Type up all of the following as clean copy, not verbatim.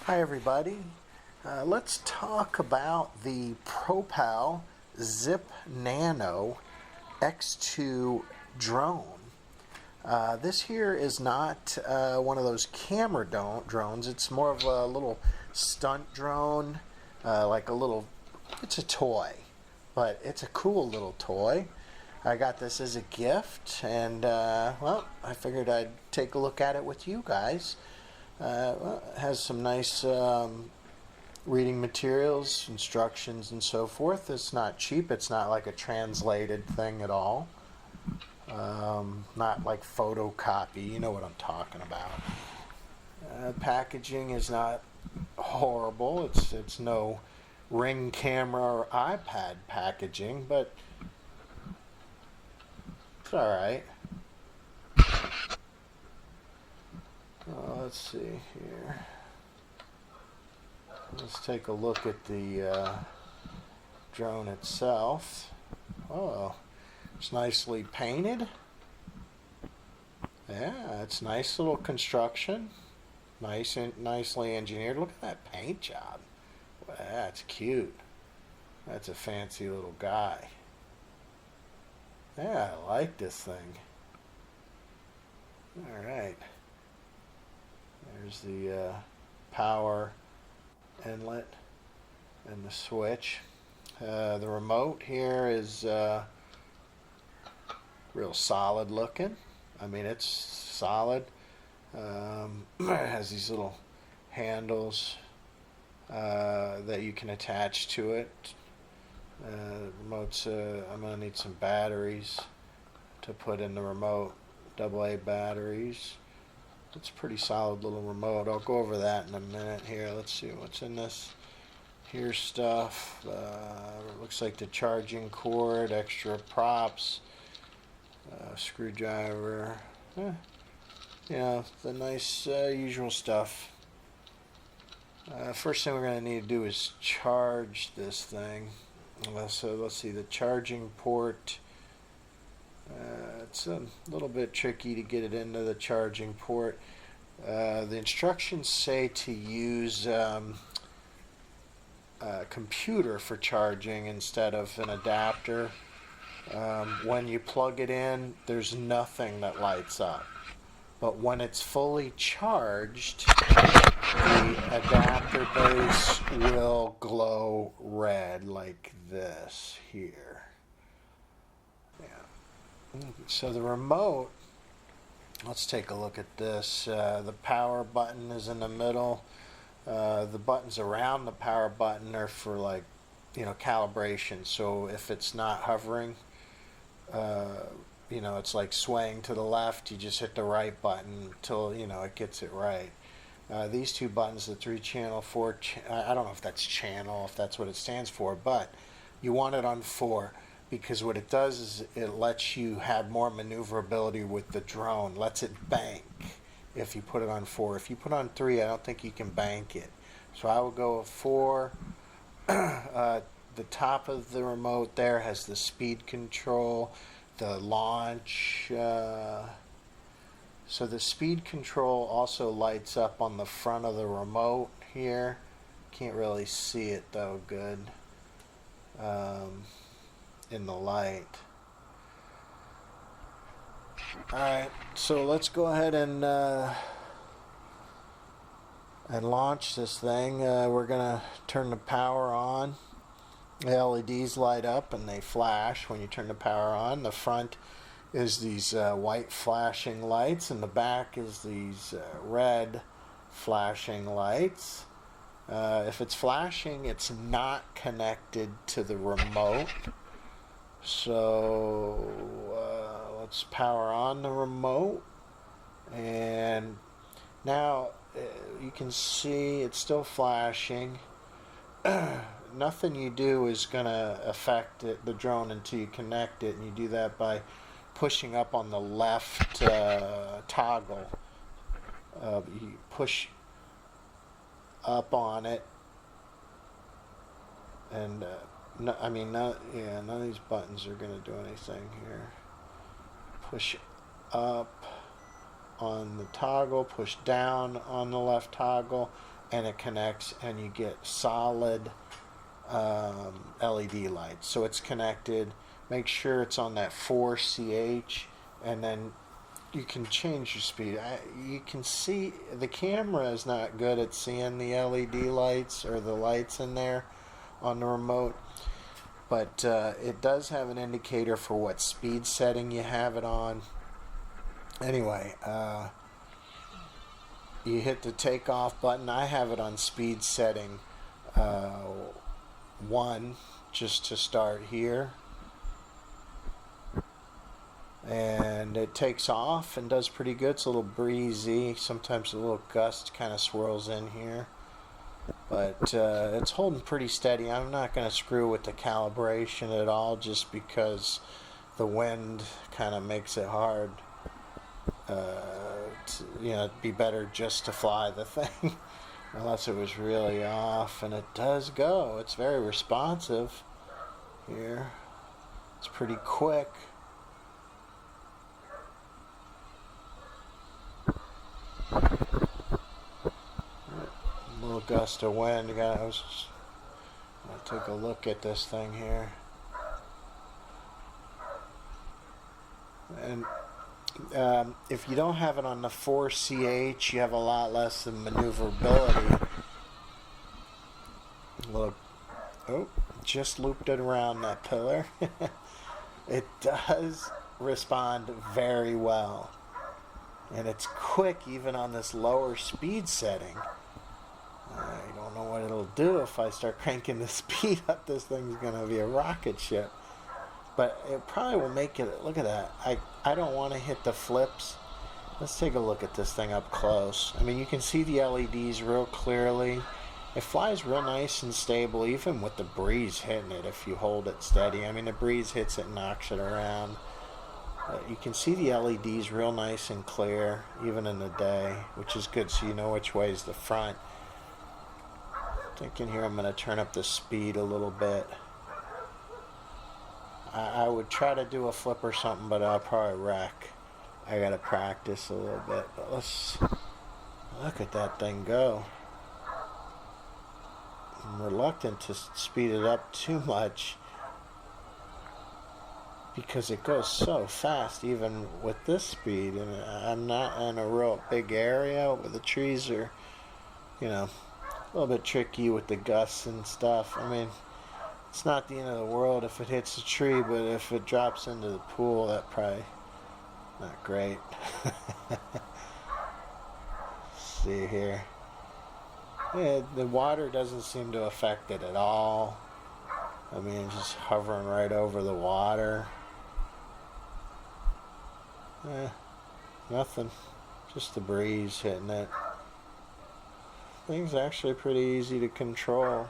Hi everybody. Let's talk about the Propel Zipp Nano X2 drone. This here is not one of those camera drones. It's more of a little stunt drone, it's a toy, but it's a cool little toy. I got this as a gift, and well, I figured I'd take a look at it with you guys. Well, it has some nice reading materials, instructions, and so forth. It's not cheap. It's not like a translated thing at all. Not like photocopy. You know what I'm talking about. Packaging is not horrible. It's no Ring camera or iPad packaging, but it's all right. Let's see here. Let's take a look at the drone itself. Oh, it's nicely painted. Yeah, it's nice little construction. Nicely engineered. Look at that paint job. Wow, that's cute. That's a fancy little guy. Yeah, I like this thing. All right. There's the power inlet and the switch. The remote here is real solid looking. I mean, it's solid. It has these little handles that you can attach to it. Remote's, I'm going to need some batteries to put in the remote, AA batteries. It's a pretty solid little remote. I'll go over that in a minute here. Let's see what's in this. Here's stuff. Looks like the charging cord, extra props, screwdriver. Yeah, the nice usual stuff. First thing we're going to need to do is charge this thing. So let's see, the charging port. It's a little bit tricky to get it into the charging port. The instructions say to use a computer for charging instead of an adapter. When you plug it in, there's nothing that lights up. But when it's fully charged, the adapter base will glow red like this here. So the remote, let's take a look at this. The power button is in the middle. The buttons around the power button are for, like, calibration. So if it's not hovering, it's like swaying to the left, you just hit the right button until it gets it right. These two buttons, the 3-channel, 4, I don't know if that's channel, if that's what it stands for, but you want it on 4. Because what it does is it lets you have more maneuverability with the drone, lets it bank if you put it on 4. If you put on 3, I don't think you can bank it. So I will go with 4. The top of the remote there has the speed control, the launch. So the speed control also lights up on the front of the remote here. Can't really see it though good. In the light. Alright, so let's go ahead and launch this thing. We're gonna turn the power on. The LEDs light up and they flash when you turn the power on. The front is these white flashing lights, and the back is these red flashing lights. If it's flashing, it's not connected to the remote. So let's power on the remote, and now you can see it's still flashing. Nothing you do is going to affect the drone until you connect it, and you do that by pushing up on the left toggle. You push up on it, and none of these buttons are going to do anything here. Push up on the toggle, push down on the left toggle, and it connects, and you get solid LED lights. So it's connected. Make sure it's on that 4CH, and then you can change your speed. You can see the camera is not good at seeing the LED lights or the lights in there on the remote, but it does have an indicator for what speed setting you have it on. Anyway, you hit the takeoff button. I have it on speed setting 1 just to start here. And it takes off and does pretty good. It's a little breezy. Sometimes a little gust kind of swirls in here. But it's holding pretty steady. I'm not going to screw with the calibration at all just because the wind kind of makes it hard. It'd be better just to fly the thing unless it was really off. And it does go. It's very responsive here. It's pretty quick. A little gust of wind, guys. I'll take a look at this thing here. And if you don't have it on the 4CH, you have a lot less than maneuverability. Look, just looped it around that pillar. It does respond very well. And it's quick even on this lower speed setting. I don't know what it'll do if I start cranking the speed up. This thing's going to be a rocket ship. But it probably will make it, look at that. I don't want to hit the flips. Let's take a look at this thing up close. I mean, you can see the LEDs real clearly. It flies real nice and stable, even with the breeze hitting it if you hold it steady. I mean, the breeze hits it and knocks it around. You can see the LEDs real nice and clear, even in the day, which is good, so you know which way is the front. Thinking here I'm going to turn up the speed a little bit. I would try to do a flip or something, but I'll probably wreck. I got to practice a little bit, but let's look at that thing go. I'm reluctant to speed it up too much, because it goes so fast even with this speed, and I'm not in a real big area where the trees are, a little bit tricky with the gusts and stuff. I mean, it's not the end of the world if it hits a tree, but if it drops into the pool, that probably not great. See here. Yeah, the water doesn't seem to affect it at all. I mean, just hovering right over the water. Nothing. Just the breeze hitting it. Thing's actually pretty easy to control.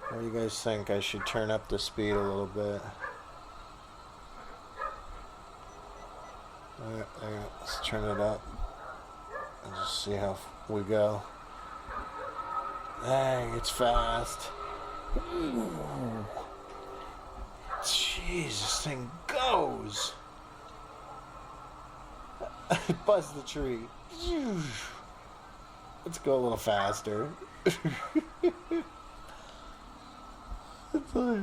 What do you guys think? I should turn up the speed a little bit. Alright, let's turn it up and just see how we go. Dang, it's fast. Ooh. Jeez, this thing goes. It buzzed the tree. Let's go a little faster. It's like...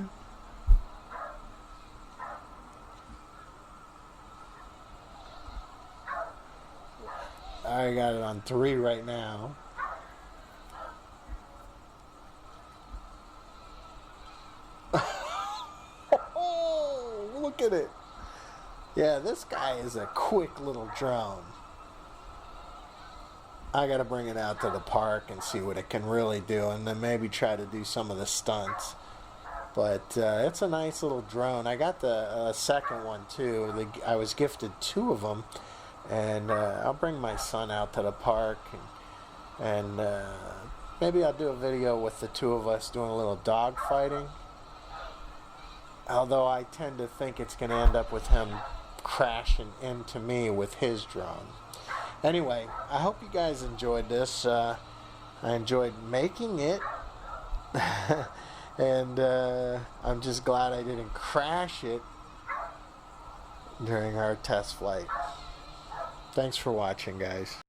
I got it on 3 right now. Oh, look at it. Yeah, this guy is a quick little drone. I gotta bring it out to the park and see what it can really do, and then maybe try to do some of the stunts. But it's a nice little drone. I got the second one too. I was gifted 2 of them, and I'll bring my son out to the park, and maybe I'll do a video with the 2 of us doing a little dog fighting. Although I tend to think it's going to end up with him crashing into me with his drone. Anyway, I hope you guys enjoyed this. I enjoyed making it. And I'm just glad I didn't crash it during our test flight. Thanks for watching, guys.